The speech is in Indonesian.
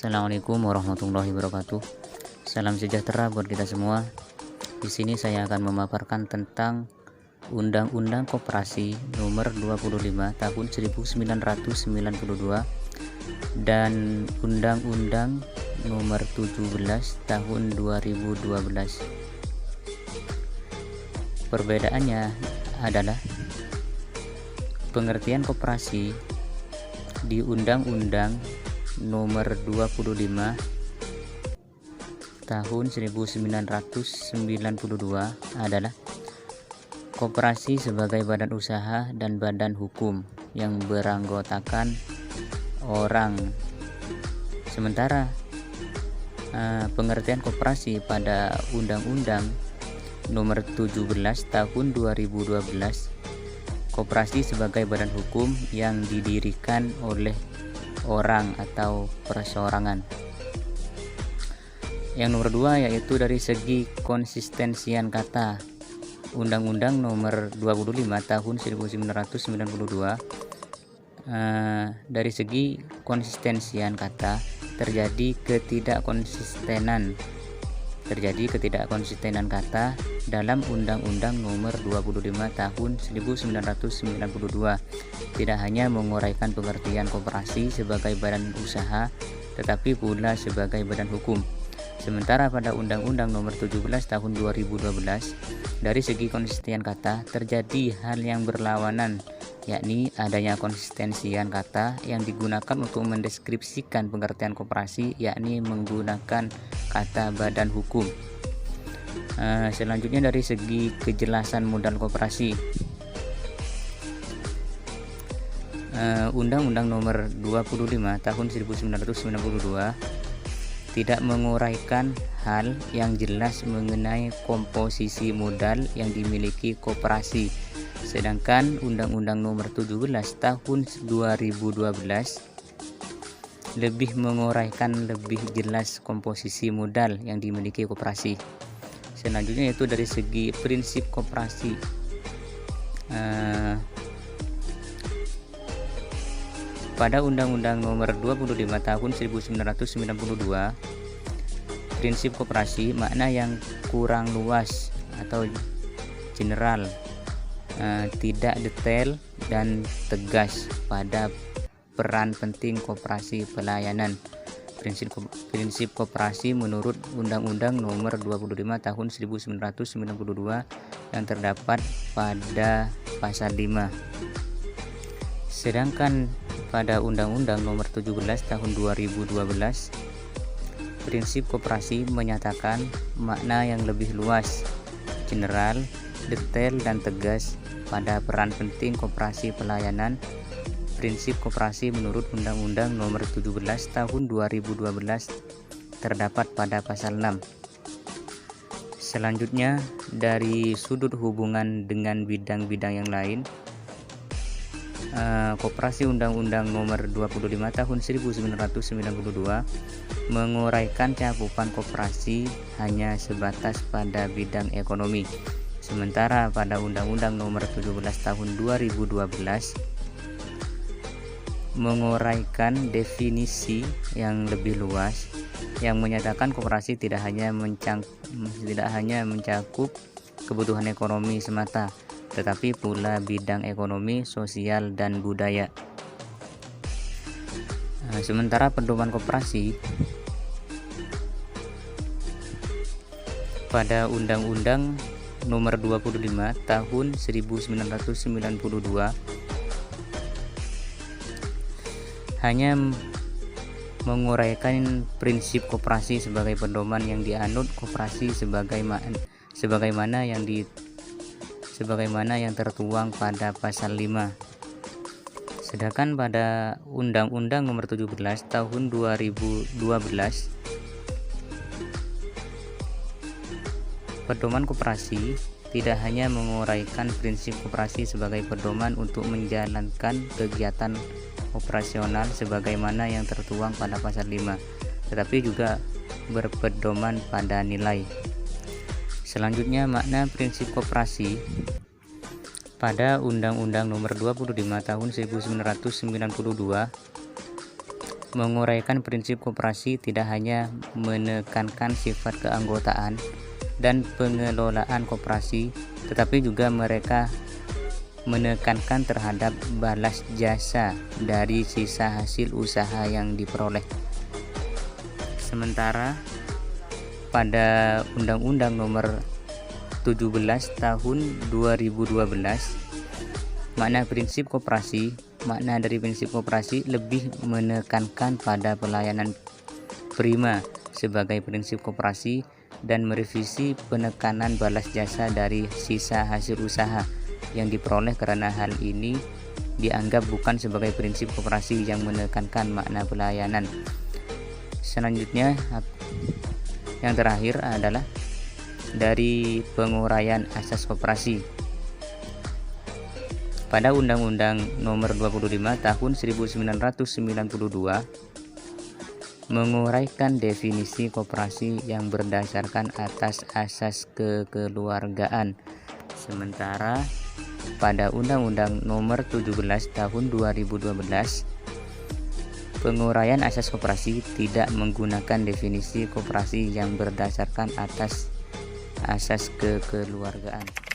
Assalamualaikum warahmatullahi wabarakatuh. Salam sejahtera buat kita semua. Di sini saya akan memaparkan tentang Undang-Undang Koperasi Nomor 25 Tahun 1992 dan Undang-Undang Nomor 17 Tahun 2012. Perbedaannya adalah pengertian koperasi di Undang-Undang Nomor 25 Tahun 1992 adalah koperasi sebagai badan usaha dan badan hukum yang beranggotakan orang. Sementara pengertian koperasi pada Undang-Undang Nomor 17 Tahun 2012, koperasi sebagai badan hukum yang didirikan oleh orang atau perseorangan. Yang nomor 2 yaitu dari segi konsistensian kata. Undang-Undang Nomor 25 Tahun 1992 dari segi konsistensian kata terjadi ketidakkonsistenan kata dalam Undang-Undang Nomor 25 Tahun 1992, tidak hanya menguraikan pengertian koperasi sebagai badan usaha tetapi pula sebagai badan hukum. Sementara pada Undang-Undang Nomor 17 Tahun 2012 dari segi konsistensian kata terjadi hal yang berlawanan, yakni adanya konsistensian kata yang digunakan untuk mendeskripsikan pengertian koperasi, yakni menggunakan kata badan hukum. Selanjutnya dari segi kejelasan modal koperasi. Undang-Undang Nomor 25 Tahun 1992 tidak menguraikan hal yang jelas mengenai komposisi modal yang dimiliki koperasi. Sedangkan Undang-Undang Nomor 17 Tahun 2012 lebih menguraikan lebih jelas komposisi modal yang dimiliki koperasi. Selanjutnya yaitu dari segi prinsip koperasi. Pada Undang-Undang Nomor 25 Tahun 1992, prinsip koperasi makna yang kurang luas atau general, tidak detail dan tegas pada peran penting koperasi pelayanan. Prinsip koperasi menurut Undang-Undang Nomor 25 Tahun 1992 yang terdapat pada pasal 5. Sedangkan pada Undang-Undang Nomor 17 Tahun 2012, prinsip koperasi menyatakan makna yang lebih luas, general, detail dan tegas pada peran penting koperasi pelayanan. Prinsip koperasi menurut Undang-Undang Nomor 17 Tahun 2012 terdapat pada pasal 6. Selanjutnya dari sudut hubungan dengan bidang-bidang yang lain, koperasi Undang-Undang Nomor 25 Tahun 1992 menguraikan cakupan koperasi hanya sebatas pada bidang ekonomi. Sementara pada Undang-Undang Nomor 17 Tahun 2012 menguraikan definisi yang lebih luas yang menyatakan koperasi tidak hanya mencakup kebutuhan ekonomi semata, tetapi pula bidang ekonomi, sosial dan budaya. Sementara pedoman koperasi pada Undang-Undang Nomor 25 Tahun 1992 hanya menguraikan prinsip koperasi sebagai pedoman yang dianut koperasi sebagaimana yang tertuang pada pasal 5. Sedangkan pada Undang-Undang Nomor 17 Tahun 2012, pedoman koperasi tidak hanya menguraikan prinsip koperasi sebagai pedoman untuk menjalankan kegiatan operasional sebagaimana yang tertuang pada pasal 5, tetapi juga berpedoman pada nilai. Selanjutnya makna prinsip koperasi pada Undang-Undang Nomor 25 Tahun 1992 Menguraikan prinsip koperasi tidak hanya menekankan sifat keanggotaan dan pengelolaan koperasi, tetapi juga mereka menekankan terhadap balas jasa dari sisa hasil usaha yang diperoleh. Sementara pada Undang-Undang Nomor 17 Tahun 2012, makna dari prinsip koperasi lebih menekankan pada pelayanan prima sebagai prinsip koperasi dan merevisi penekanan balas jasa dari sisa hasil usaha yang diperoleh, karena hal ini dianggap bukan sebagai prinsip koperasi yang menekankan makna pelayanan. Selanjutnya, yang terakhir adalah dari penguraian asas koperasi. Pada Undang-Undang Nomor 25 Tahun 1992 menguraikan definisi koperasi yang berdasarkan atas asas kekeluargaan. Sementara pada Undang-Undang Nomor 17 Tahun 2012 penguraian asas koperasi tidak menggunakan definisi koperasi yang berdasarkan atas asas kekeluargaan.